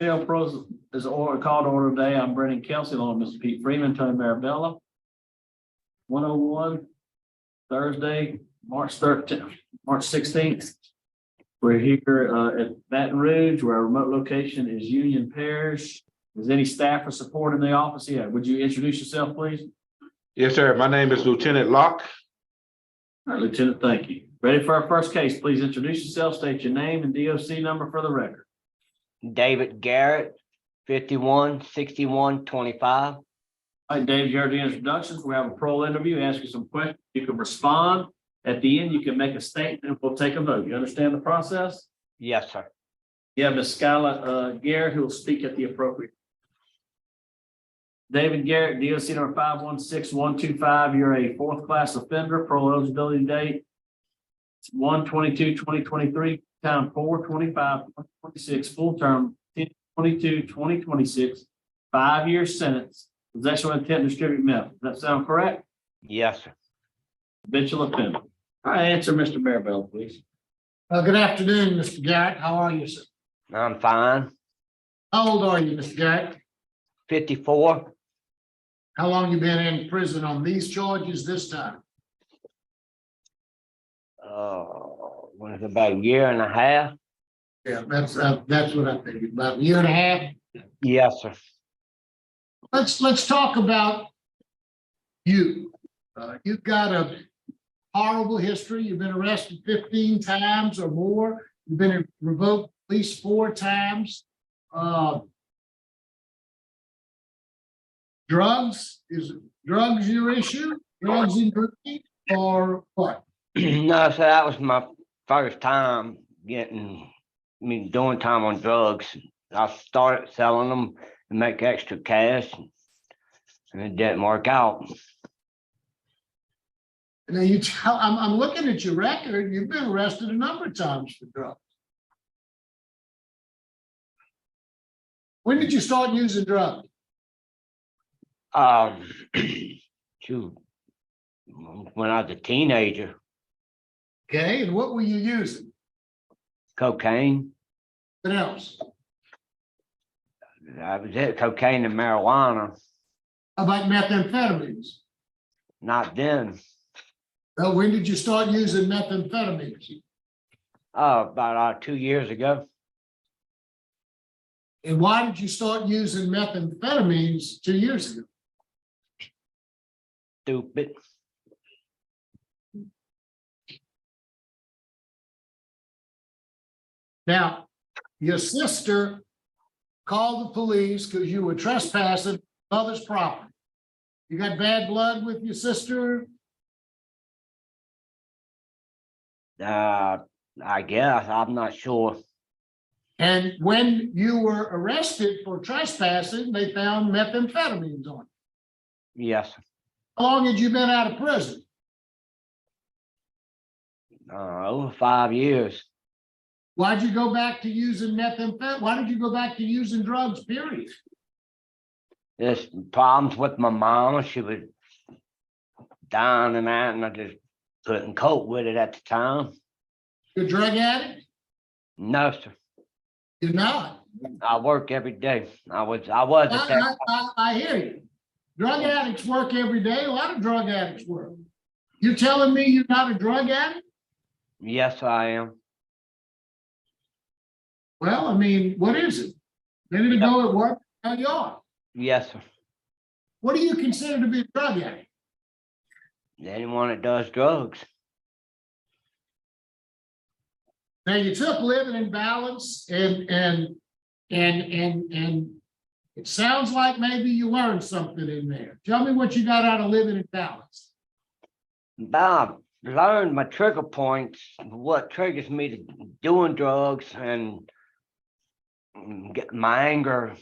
Jail Pros is called to order today. I'm Brendan Kelsey, along with Mr. Pete Freeman, Tony Marabella. 101, Thursday, March 13th, March 16th. We're here at Baton Rouge, where our remote location is Union Parish. Is any staff or support in the office? Yeah, would you introduce yourself, please? Yes, sir. My name is Lieutenant Locke. All right, Lieutenant, thank you. Ready for our first case? Please introduce yourself, state your name and DOC number for the record. David Garrett, 516125. All right, Dave, you heard the introductions. We have a parole interview, ask you some questions. You can respond. At the end, you can make a statement and we'll take a vote. You understand the process? Yes, sir. You have Ms. Skyla Garrett, who will speak at the appropriate. David Garrett, DOC number 516125. You're a fourth class offender. Parole eligibility date 1/22/2023, time 4/25/2026, full term 10/22/2026, 5-year sentence, possession with intent to distribute meth. Does that sound correct? Yes, sir. Habitual offender. All right, answer Mr. Marabella, please. Good afternoon, Mr. Garrett. How are you, sir? I'm fine. How old are you, Mr. Garrett? 54. How long you been in prison on these charges this time? When it's about a year and a half. Yeah, that's what I figured. About a year and a half. Yes, sir. Let's talk about you. You've got a horrible history. You've been arrested 15 times or more. You've been revoked at least 4 times. Drugs, is drugs your issue? Drugs in drinking or what? No, sir, that was my first time doing time on drugs. I started selling them to make extra cash, and it didn't work out. Now I'm looking at your record. You've been arrested a number of times for drugs. When did you start using drugs? Shoot, when I was a teenager. Okay, and what were you using? Cocaine. What else? That was it, cocaine and marijuana. How about methamphetamines? Not then. Well, when did you start using methamphetamines? About 2 years ago. And why did you start using methamphetamines 2 years ago? Stupid. Now, your sister called the police because you were trespassing mother's property. You got bad blood with your sister? I guess, I'm not sure. And when you were arrested for trespassing, they found methamphetamines on you. Yes. How long had you been out of prison? Over 5 years. Why'd you go back to using methamphetamine? Why did you go back to using drugs, period? There's problems with my mama. She was down and that, and I just couldn't cope with it at the time. You're a drug addict? No, sir. You're not. I work every day. I was at that. I hear you. Drug addicts work every day. A lot of drug addicts work. You're telling me you're not a drug addict? Yes, I am. Well, I mean, what is it? A minute ago at work, now you are. Yes, sir. What do you consider to be a drug addict? Anyone that does drugs. Now you took living in balance and it sounds like maybe you learned something in there. Tell me what you got out of living in balance. Bob, learned my trigger points, what triggers me to doing drugs and get my anger.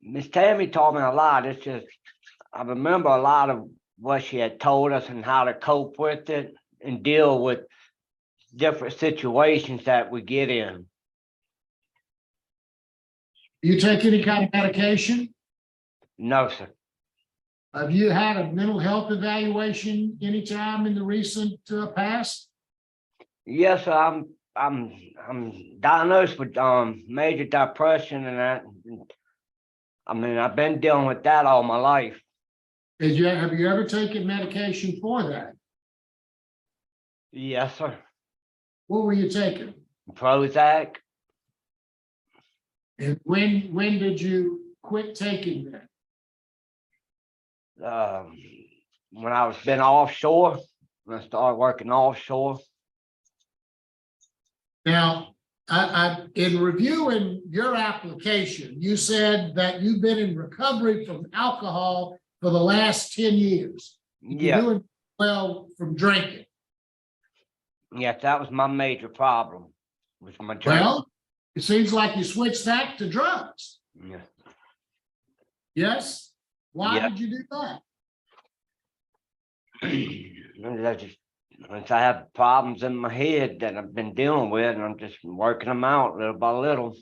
Miss Tammy taught me a lot. It's just, I remember a lot of what she had told us and how to cope with it and deal with different situations that we get in. You take any kind of medication? No, sir. Have you had a mental health evaluation anytime in the recent past? Yes, sir. I'm diagnosed with major depression and that. I mean, I've been dealing with that all my life. Have you ever taken medication for that? Yes, sir. What were you taking? Prozac. And when did you quit taking that? When I was been offshore, when I started working offshore. Now, in reviewing your application, you said that you've been in recovery from alcohol for the last 10 years. You're Yeah, doing well from drinking. yes, that was my major problem. Was my drink. Well, it seems like you switched that to drugs. Yeah. Yes? Why Yeah. did you do that? Once I have problems in my head that I've been dealing with, and I'm just working them out little by little.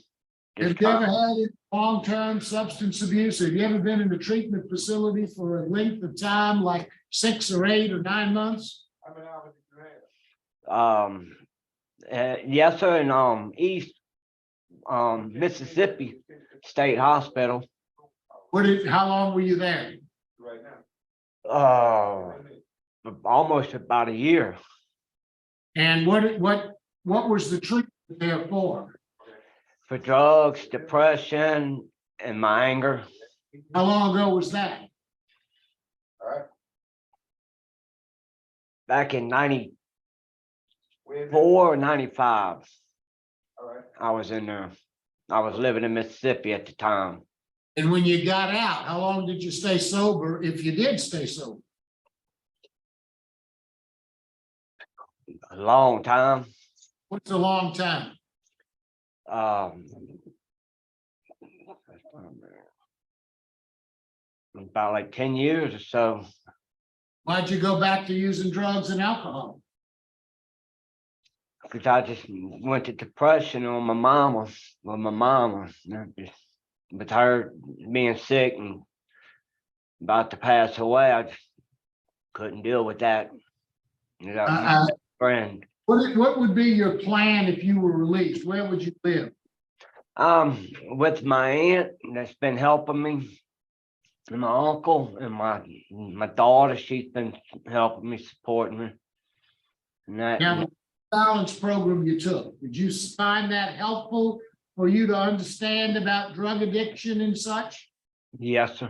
Have you ever had any long-term substance abuse? Have you ever been in a treatment facility for a length of time, like 6 or 8 or 9 months? Yes, sir, in East Mississippi State Hospital. How long were you there? Almost about a year. And what was the treatment there for? For drugs, depression, and my anger. How long ago was that? Back in 94 or 95. I was in there. I was living in Mississippi at the time. And when you got out, how long did you stay sober, if you did stay sober? A long time. What's a long time? About like 10 years or so. Why'd you go back to using drugs and alcohol? Because I just went to depression on my mama, with my mama. With her being sick and about to pass away, I just couldn't deal with that. That was my best friend. What would be your plan if you were released? Where would you live? With my aunt that's been helping me, and my uncle and my daughter, she's been helping me, supporting me. And that, Now, the balance program you took, did you find that helpful for you to understand about drug addiction and such? yes, sir.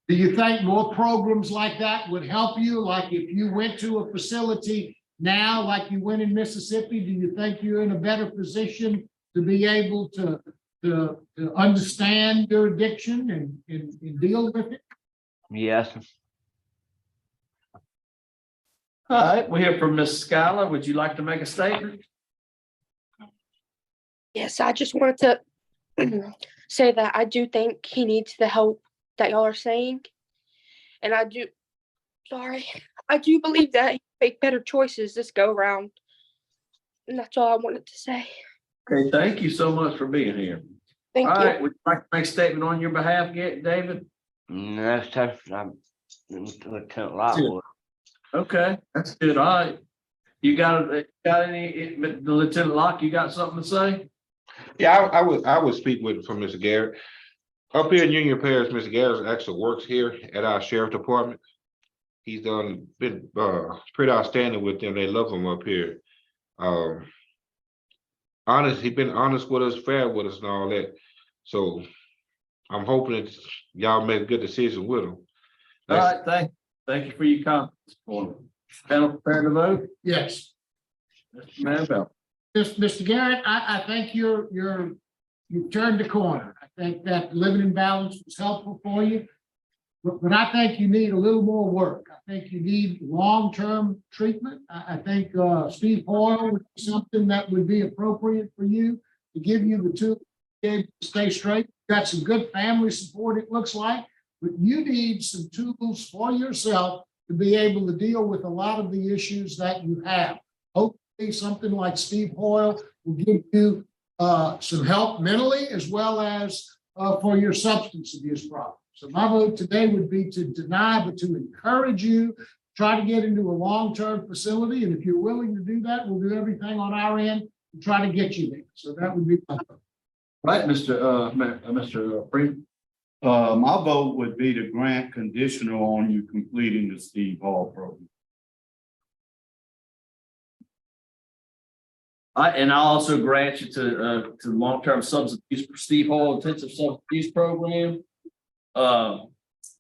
Do you think more programs like that would help you? Like if you went to a facility now, like you went in Mississippi, do you think you're in a better position to be able to understand your addiction and deal with it? Yes, sir. All right, we'll hear from Ms. Schuyler. Would you like to make a statement? Yes, I just wanted to say that I do think he needs the help that y'all are saying. And I do believe that he make better choices this go around. And that's all I wanted to say. Okay, thank you so much for being here. Thank All you. right, would you like to make a statement on your behalf, David? No, sir. I'm Lieutenant Lockwood. Okay, that's good. All right. You got any, Lieutenant Locke, you got something to say? Yeah, I would speak from Mr. Garrett. Up here in Union Parish, Mr. Garrett actually works here at our sheriff department. He's been pretty outstanding with them. They love him up here. He's been honest with us, fair with us and all that. So I'm hoping that y'all make a good decision with him. All right, thank you for your comments. Panel prepared to vote? Yes. Mr. Manville. Mr. Garrett, I think you've turned the corner. I think that living in balance was helpful for you. But I think you need a little more work. I think you need long-term treatment. I think Steve Hoyle would be something that would be appropriate for you to give you the tools to stay straight. You've got some good family support, it looks like, but you need some tools for yourself to be able to deal with a lot of the issues that you have. Hopefully something like Steve Hoyle will give you some help mentally as well as for your substance abuse problem. So my vote today would be to deny, but to encourage you, try to get into a long-term facility. And if you're willing to do that, we'll do everything on our end to to try to get you there. So that would be my vote. Right, Mr. Freeman. My vote would be to grant conditional on you completing the Steve Hall program. And I'll also grant you to long-term substance use for Steve Hall intensive substance use program.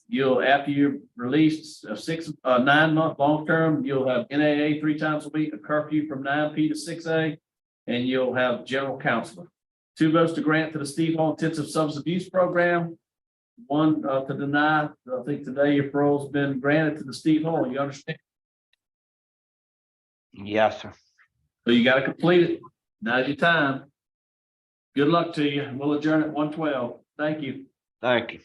You'll, after you're released, 9-month long-term, you'll have NAA 3 times a week, a curfew from 9 p to 6 a, and you'll have general counselor. 2 votes to grant to the Steve Hall intensive substance abuse program. 1 to deny. I think today your parole's been granted to the Steve Hall. You understand? Yes, sir. So you got to complete it. Now's your time. Good luck to you. We'll adjourn at 1:12. Thank you. Thank you.